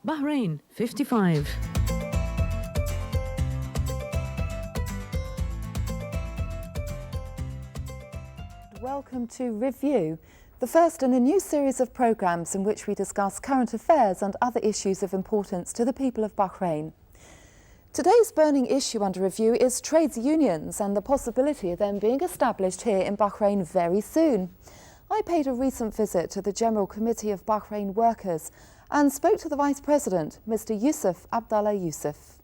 Bahrain, 55. Welcome to Review, the first in a new series of programmes in which we discuss current affairs and other issues of importance to the people of Bahrain. Today's burning issue under review is trades unions and the possibility of them being established here in Bahrain very soon. I paid a recent visit to the General Committee of Bahrain Workers and spoke to the Vice President, Mr. Yusuf Abdallah Yusuf.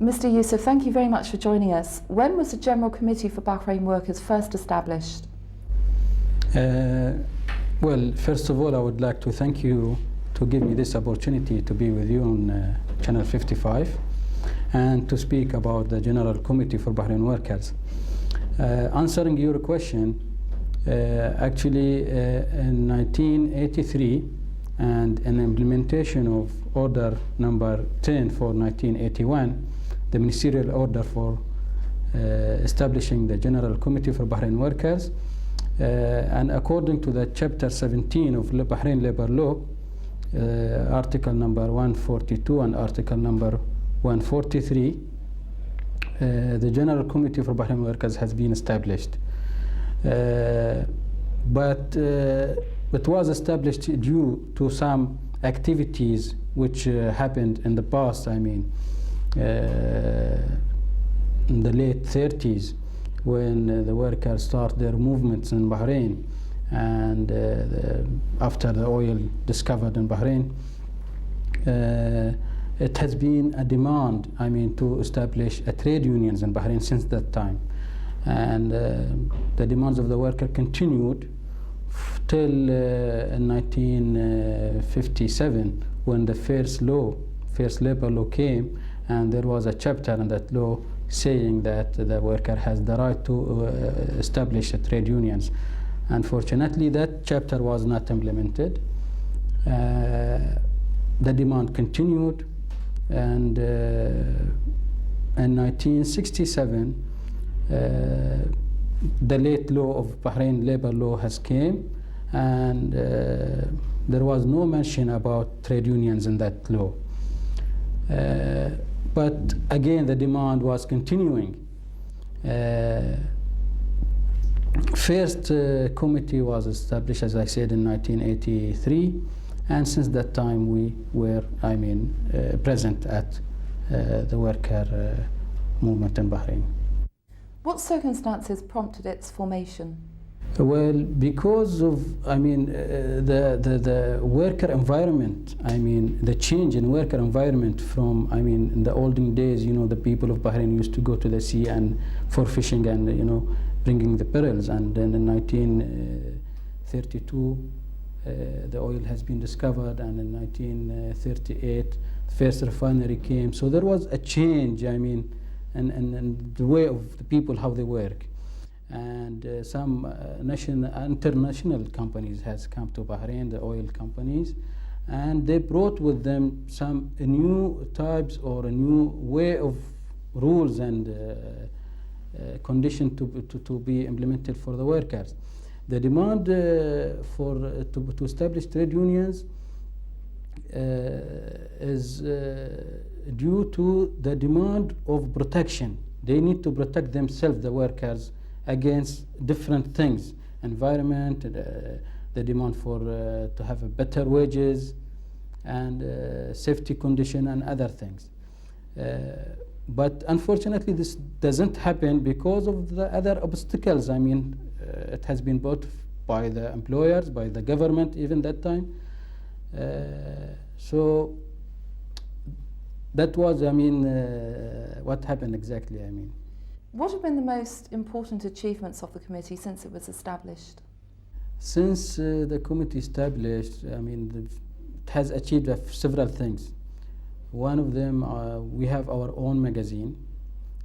Mr. Yusuf, thank you very much for joining us. When was the General Committee for Bahrain Workers first established? Well, first of all, I would like to thank you to give me this opportunity to be with you on Channel 55 and to speak about the General Committee for Bahrain Workers. Answering your question, actually in 1983 and an implementation of Order number 10 for 1981, the ministerial order for establishing the General Committee for Bahrain Workers, and according to the Chapter 17 of Bahrain Labor Law, Article number 142 and Article number 143, the General Committee for Bahrain Workers has been established. But it was established due to some activities which happened in the past, in the late 30s, when the workers start their movements in Bahrain, and after the oil discovered in Bahrain, it has been a demand, to establish a trade unions in Bahrain since that time. And the demands of the worker continued till in 1957, when the first labor law came, and there was a chapter in that law saying that the worker has the right to establish trade unions. Unfortunately, that chapter was not implemented. The demand continued, and in 1967, the late law of Bahrain labor law has came, and there was no mention about trade unions in that law. But again, the demand was continuing. First committee was established, as I said, in 1983, and since that time we were, present at the worker movement in Bahrain. What circumstances prompted its formation? Well, because of, the worker environment, the change in worker environment from, in the olden days, the people of Bahrain used to go to the sea and for fishing and, bringing the barrels. And then in 1932, the oil has been discovered, and in 1938, the first refinery came. So there was a change, in the way of the people, how they work. And some international companies has come to Bahrain, the oil companies, and they brought with them some new types or a new way of rules and condition to be implemented for the workers. The demand to establish trade unions is due to the demand of protection. They need to protect themselves, the workers, against different things, environment, the demand for to have a better wages and safety condition and other things. But unfortunately, this doesn't happen because of the other obstacles. It has been brought by the employers, by the government, even that time. So that was, what happened exactly, What have been the most important achievements of the committee since it was established? Since the committee established, it has achieved several things. One of them, we have our own magazine,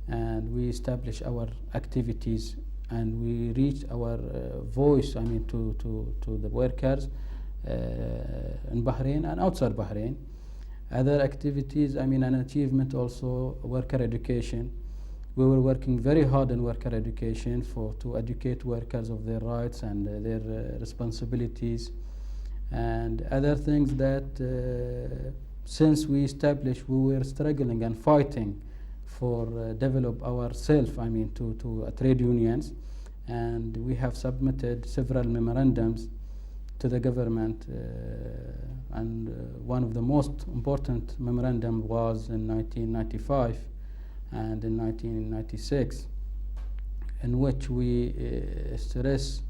and we establish our activities, and we reach our voice, to the workers in Bahrain and outside Bahrain. Other activities, an achievement also, worker education. We were working very hard in worker education to educate workers of their rights and their responsibilities. And other things that since we established, we were struggling and fighting for develop ourselves, I mean, to trade unions, and we have submitted several memorandums to the government, and one of the most important memorandum was in 1995 and in 1996, in which we stress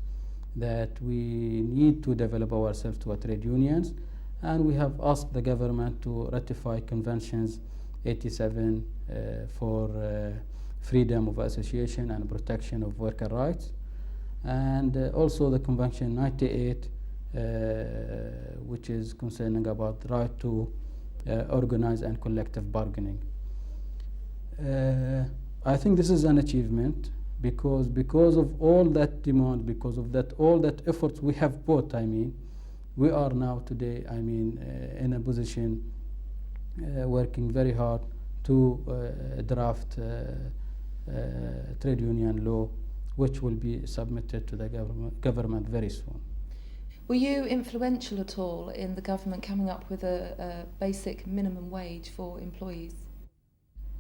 that we need to develop ourselves to a trade unions, and we have asked the government to ratify conventions 87 for freedom of association and protection of worker rights, and also the convention 98 which is concerning about the right to organize and collective bargaining. I think this is an achievement because of all that demand, because of that all that efforts we have put, I mean, we are now today, I mean, in a position working very hard to draft trade union law, which will be submitted to the government very soon. Were you influential at all in the government coming up with a basic minimum wage for employees?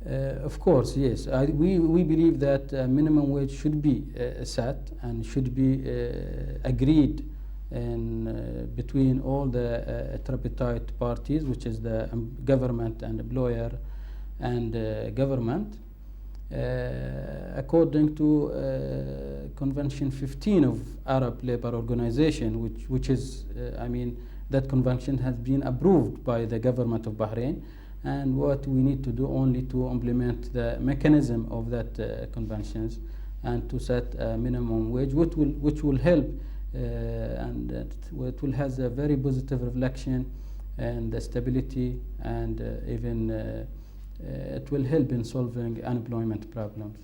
Of course, yes. We believe that minimum wage should be set and should be agreed in between all the tripartite parties, which is the government and employer and government, according to Convention 15 of Arab Labour Organization, which is, I mean, that convention has been approved by the government of Bahrain, and what we need to do only to implement the mechanism of that conventions and to set a minimum wage, which will help and it will have a very positive reflection and the stability, and even it will help in solving unemployment problems.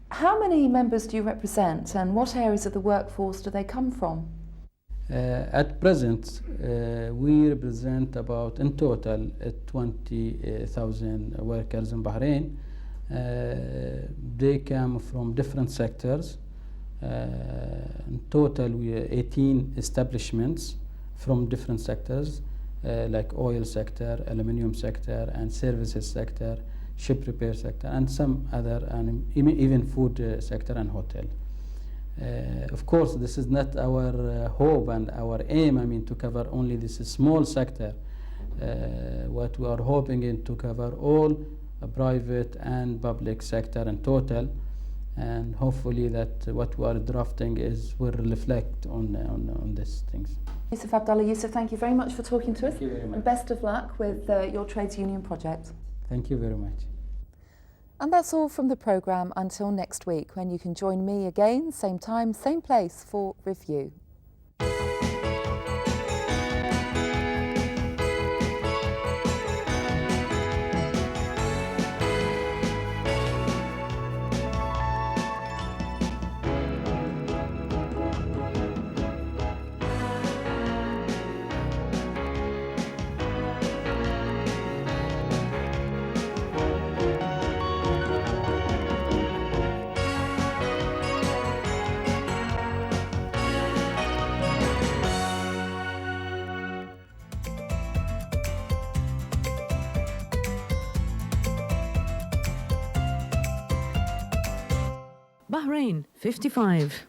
How many members do you represent, and what areas of the workforce do they come from? At present, we represent about, in total, 20,000 workers in Bahrain. They come from different sectors. In total, we are 18 establishments from different sectors, like oil sector, aluminium sector, and services sector, ship repair sector, and some other, and even food sector and hotel. Of course, this is not our hope and our aim, I mean, to cover only this small sector. What we are hoping is to cover all private and public sector in total, and hopefully that what we are drafting will reflect on these things. Yusuf Abdullah. Yusuf, thank you very much for talking to us. Thank you very much. And best of luck with your trades union project. Thank you very much. And that's all from the programme until next week, when you can join me again, same time, same place, for Review. Bahrain 55.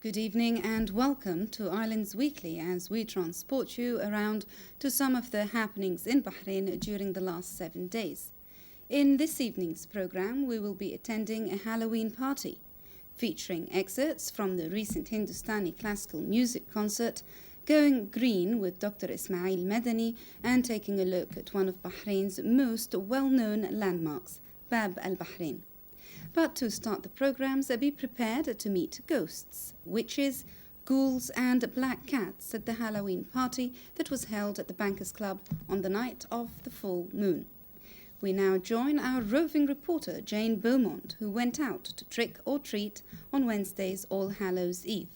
Good evening and welcome to Islands Weekly as we transport you around to some of the happenings in Bahrain during the last 7 days. In this evening's program, we will be attending a Halloween party featuring excerpts from the recent Hindustani classical music concert, going green with Dr. Ismail Madani, and taking a look at one of Bahrain's most well-known landmarks, Bab al-Bahrain. But to start the programs, be prepared to meet ghosts, witches, ghouls and black cats at the Halloween party that was held at the Bankers Club on the night of the full moon. We now join our roving reporter Jane Beaumont, who went out to trick or treat on Wednesday's All Hallows Eve.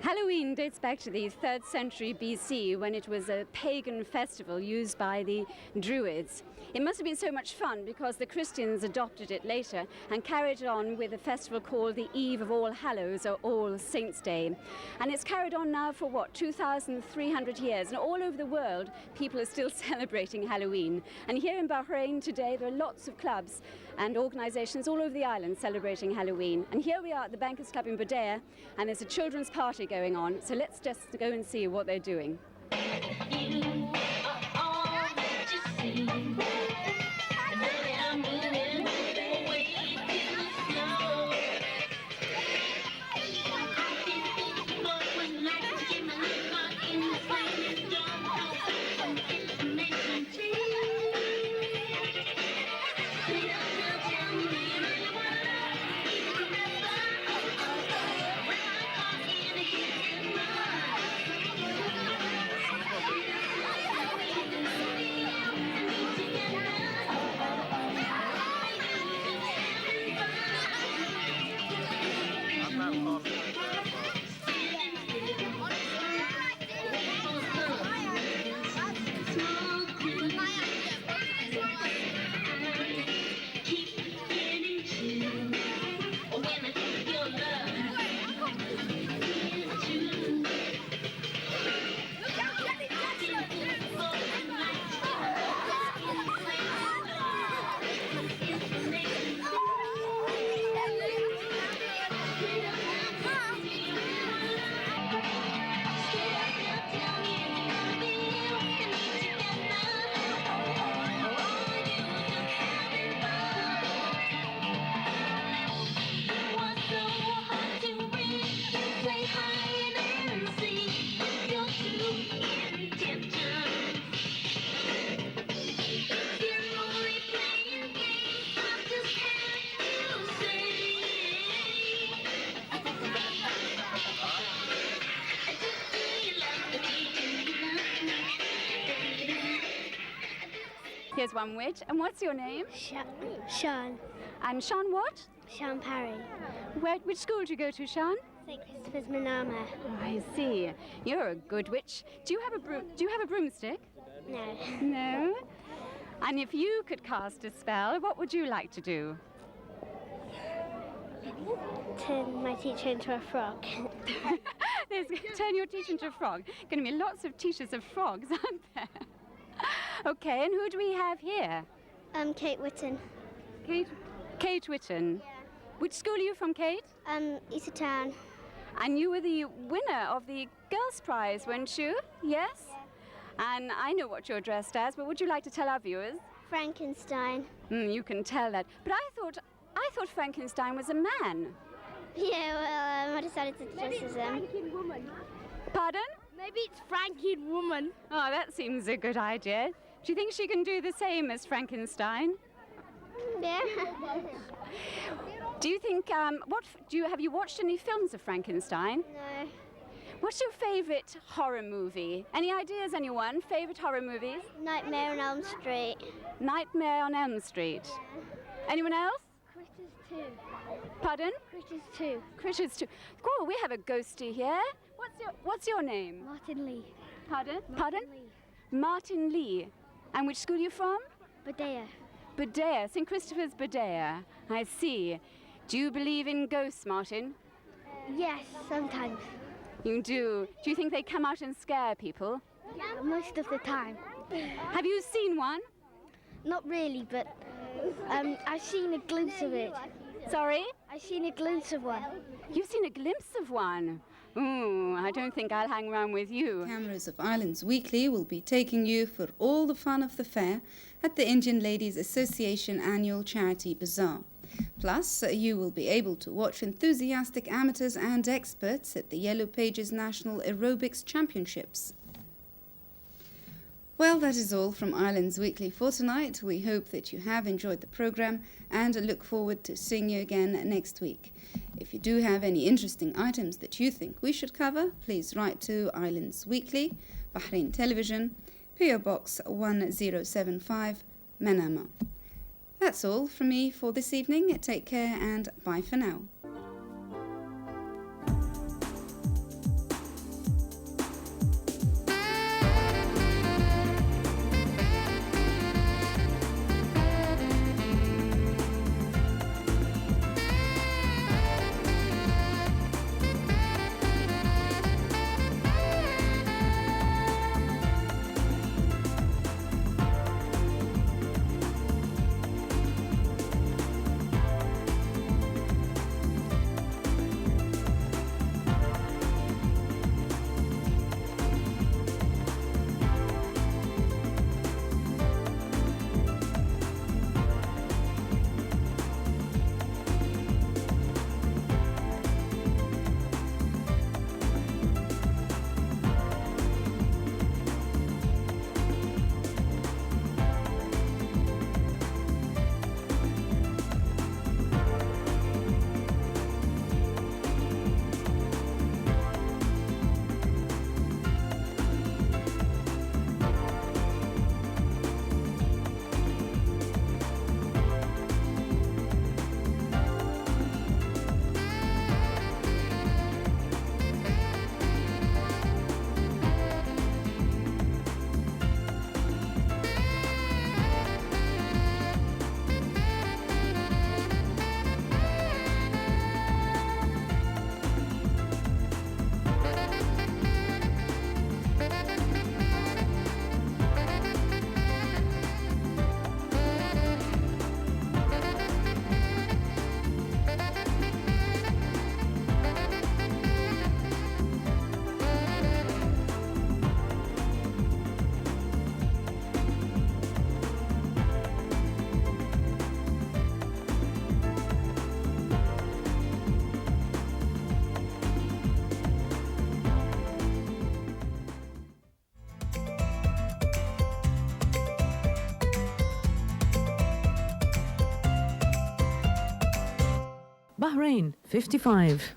Halloween dates back to the 3rd century BC, when it was a pagan festival used by the Druids. It must have been so much fun because the Christians adopted it later and carried it on with a festival called the Eve of All Hallows, or All Saints' Day. And it's carried on now for 2,300 years, and all over the world people are still celebrating Halloween. And here in Bahrain today there are lots of clubs and organisations all over the island celebrating Halloween. And here we are at the Bankers Club in Badea, and there's a children's party going on, so let's just go and see what they're doing. Here's one witch. And what's your name? Sean. And Sean what? Sean Parry. Which school do you go to, Sean? St. Christopher's Manama. Oh, I see. You're a good witch. Do you have a broomstick? No. No? And if you could cast a spell, what would you like to do? Turn my teacher into a frog. Turn your teacher into a frog. Going to be lots of teachers of frogs, aren't there? Okay, and who do we have here? Kate Whitten. Kate Whitten. Yeah. Which school are you from, Kate? Easter Town. And you were the winner of the Girls' Prize, weren't you? Yes? Yeah. And I know what you're dressed as, but would you like to tell our viewers? Frankenstein. You can tell that. But I thought Frankenstein was a man. Yeah, well, I decided to dress as him. Pardon? Maybe it's Frankenwoman. Oh, that seems a good idea. Do you think she can do the same as Frankenstein? Yeah. Do you think, have you watched any films of Frankenstein? No. What's your favourite horror movie? Any ideas, anyone? Favourite horror movies? Nightmare on Elm Street. Nightmare on Elm Street. Anyone else? Critters 2. Pardon? Critters 2. Critters 2. Oh, we have a ghostie here. What's your name? Martin Lee. Pardon? Lee. Martin Lee. And which school are you from? Badea. Badea, St. Christopher's Badea. I see. Do you believe in ghosts, Martin? Yes, sometimes. You do. Do you think they come out and scare people? Yeah, most of the time. Have you seen one? Not really, but I've seen a glimpse of it. Sorry? I've seen a glimpse of one. You've seen a glimpse of one. Ooh, I don't think I'll hang around with you. Cameras of Islands Weekly will be taking you for all the fun of the fair at the Indian Ladies Association annual charity bazaar. Plus, you will be able to watch enthusiastic amateurs and experts at the Yellow Pages National Aerobics Championships. Well, that is all from Islands Weekly for tonight. We hope that you have enjoyed the program and look forward to seeing you again next week. If you do have any interesting items that you think we should cover, please write to Islands Weekly, Bahrain Television, PO Box 1075, Manama. That's all from me for this evening. Take care and bye for now. Bahrain, 55.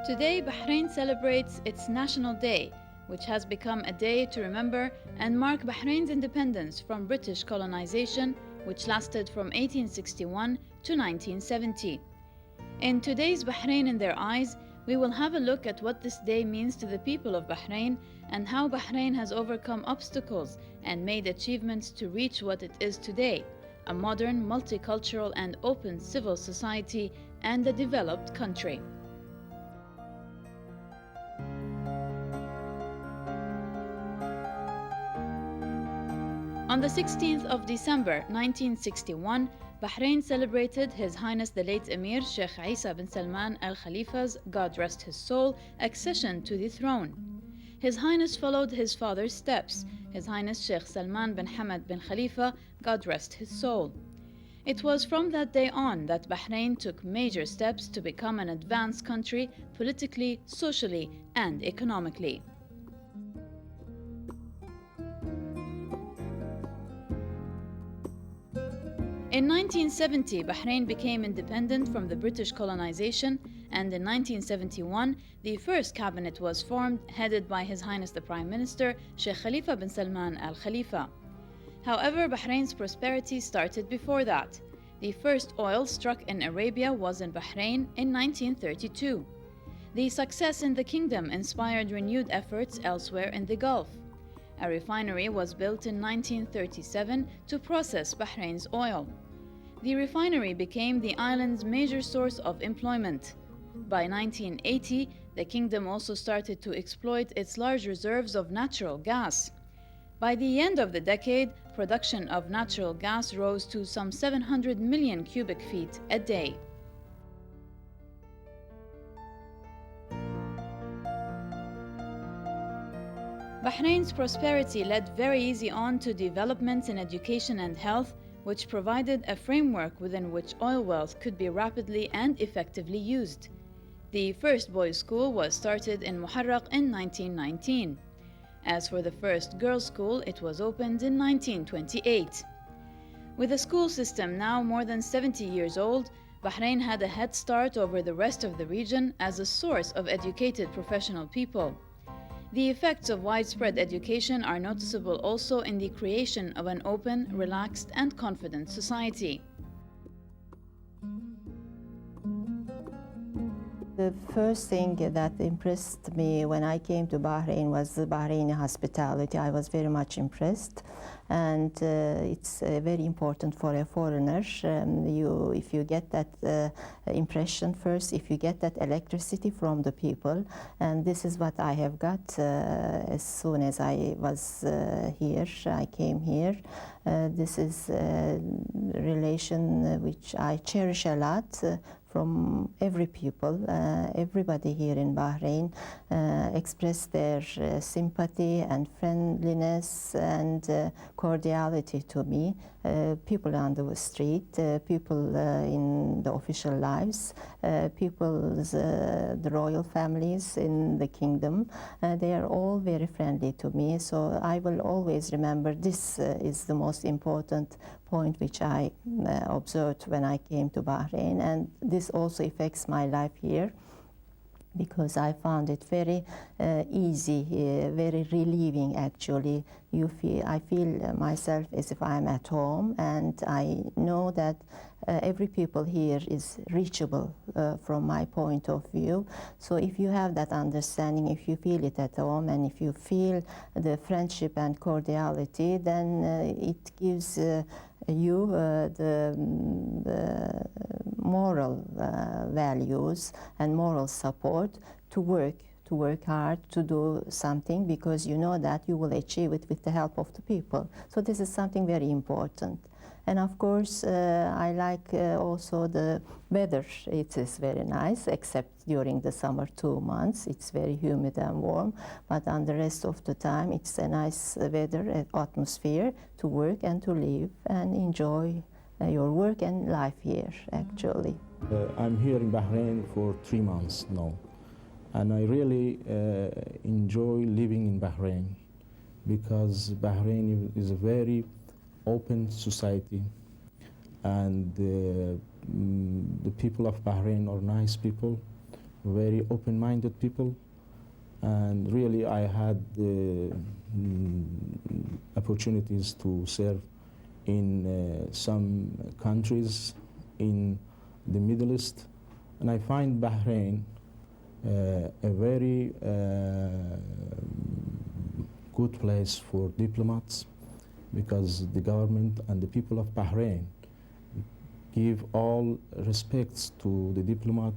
Today, Bahrain celebrates its National Day, which has become a day to remember and mark Bahrain's independence from British colonization, which lasted from 1861 to 1970. In today's Bahrain in Their Eyes, we will have a look at what this day means to the people of Bahrain and how Bahrain has overcome obstacles and made achievements to reach what it is today, a modern, multicultural and open civil society and a developed country. On the 16th of December 1961, Bahrain celebrated His Highness the late Emir Sheikh Isa bin Salman Al Khalifa's, God rest his soul, accession to the throne. His Highness followed his father's steps, His Highness Sheikh Salman bin Hamad bin Khalifa, God rest his soul. It was from that day on that Bahrain took major steps to become an advanced country politically, socially, and economically. In 1970, Bahrain became independent from the British colonization, and in 1971, the first cabinet was formed, headed by His Highness the Prime Minister, Sheikh Khalifa bin Salman Al Khalifa. However, Bahrain's prosperity started before that. The first oil struck in Arabia was in Bahrain in 1932. The success in the kingdom inspired renewed efforts elsewhere in the Gulf. A refinery was built in 1937 to process Bahrain's oil. The refinery became the island's major source of employment. By 1980, the kingdom also started to exploit its large reserves of natural gas. By the end of the decade, production of natural gas rose to some 700 million cubic feet a day. Bahrain's prosperity led very easy on to developments in education and health, which provided a framework within which oil wealth could be rapidly and effectively used. The first boys' school was started in Muharraq in 1919. As for the first girls' school, it was opened in 1928. With a school system now more than 70 years old, Bahrain had a head start over the rest of the region as a source of educated professional people. The effects of widespread education are noticeable also in the creation of an open, relaxed, and confident society. The first thing that impressed me when I came to Bahrain was the Bahraini hospitality. I was very much impressed, and it's very important for a foreigner. If you get that impression first, if you get that electricity from the people, and this is what I have got as soon as I was here, I came here. This is a relation which I cherish a lot. From every people, everybody here in Bahrain expressed their sympathy and friendliness and cordiality to me. People on the street, people in the official lives, the royal families in the kingdom, they are all very friendly to me. So I will always remember this is the most important point which I observed when I came to Bahrain, and this also affects my life here, because I found it very easy, very relieving actually. I feel myself as if I'm at home, and I know that every people here is reachable from my point of view. So if you have that understanding, if you feel it at home, and if you feel the friendship and cordiality, then it gives you the moral values and moral support to work hard, to do something, because you know that you will achieve it with the help of the people. So this is something very important. And of course, I like also the weather. It is very nice, except during the summer 2 months. It's very humid and warm, but on the rest of the time, it's a nice weather, atmosphere to work and to live and enjoy your work and life here, actually. I'm here in Bahrain for 3 months now, and I really enjoy living in Bahrain, because Bahrain is a very open society, and the people of Bahrain are nice people, very open-minded people, and really I had opportunities to serve in some countries in the Middle East, and I find Bahrain a very good place for diplomats, because the government and the people of Bahrain give all respects to the diplomat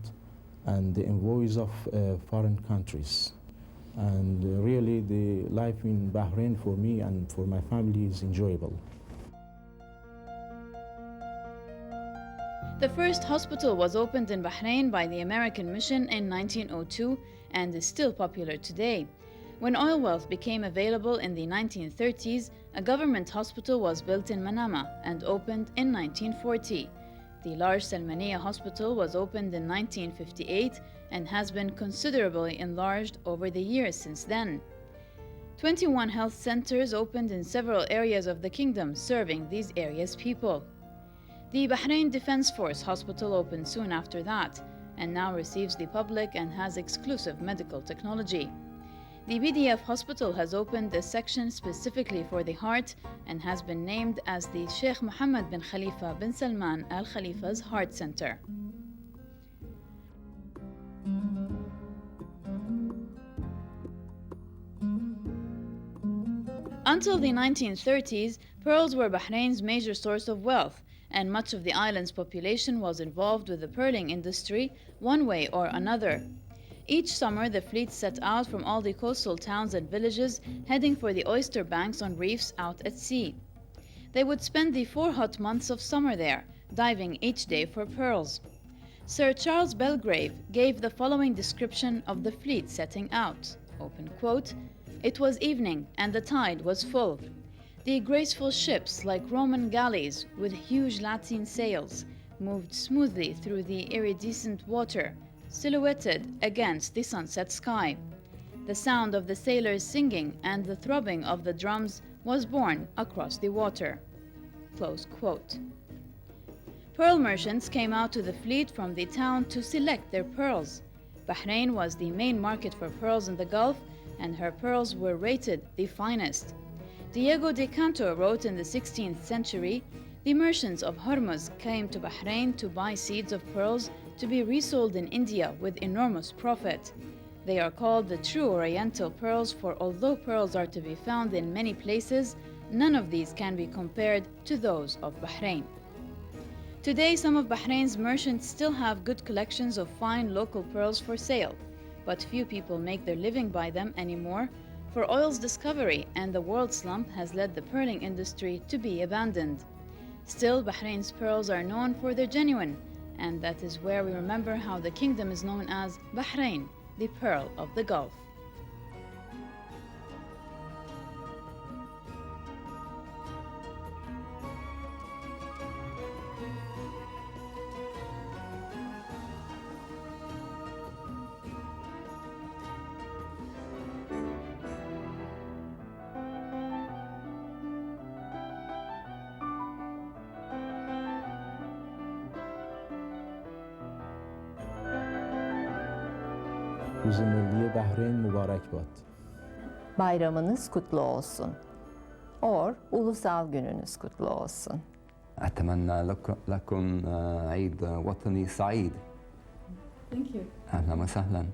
and the envoys of foreign countries. And really the life in Bahrain for me and for my family is enjoyable. The first hospital was opened in Bahrain by the American mission in 1902 and is still popular today. When oil wealth became available in the 1930s, a government hospital was built in Manama and opened in 1940. The large Salmaniya Hospital was opened in 1958 and has been considerably enlarged over the years since then. 21 health centers opened in several areas of the kingdom, serving these areas' people. The Bahrain Defense Force Hospital opened soon after that. and now receives the public and has exclusive medical technology. The BDF hospital has opened a section specifically for the heart and has been named as the Sheikh Mohammed bin Khalifa bin Salman Al Khalifa's Heart Center. Until the 1930s, pearls were Bahrain's major source of wealth, and much of the island's population was involved with the pearling industry one way or another. Each summer, the fleet set out from all the coastal towns and villages, heading for the oyster banks on reefs out at sea. They would spend the 4 hot months of summer there, diving each day for pearls. Sir Charles Belgrave gave the following description of the fleet setting out, open quote, "It was evening and the tide was full. The graceful ships, like Roman galleys with huge lateen sails, moved smoothly through the iridescent water, silhouetted against the sunset sky. The sound of the sailors singing and the throbbing of the drums was borne across the water." Close quote. Pearl merchants came out to the fleet from the town to select their pearls. Bahrain was the main market for pearls in the Gulf, and her pearls were rated the finest. Diego de Canto wrote in the 16th century, "The merchants of Hormuz came to Bahrain to buy seeds of pearls to be resold in India with enormous profit. They are called the true Oriental pearls, for although pearls are to be found in many places, none of these can be compared to those of Bahrain." Today, some of Bahrain's merchants still have good collections of fine local pearls for sale, but few people make their living by them anymore, for oil's discovery and the world slump has led the pearling industry to be abandoned. Still, Bahrain's pearls are known for their genuine, and that is where we remember how the kingdom is known as Bahrain, the Pearl of the Gulf. روز ملی بحرین mübarek bad. Bayramınız kutlu olsun. Or ulusal gününüz kutlu olsun. أتمنى لكم عيد وطني سعيد. Thank you. أهلا وسهلا.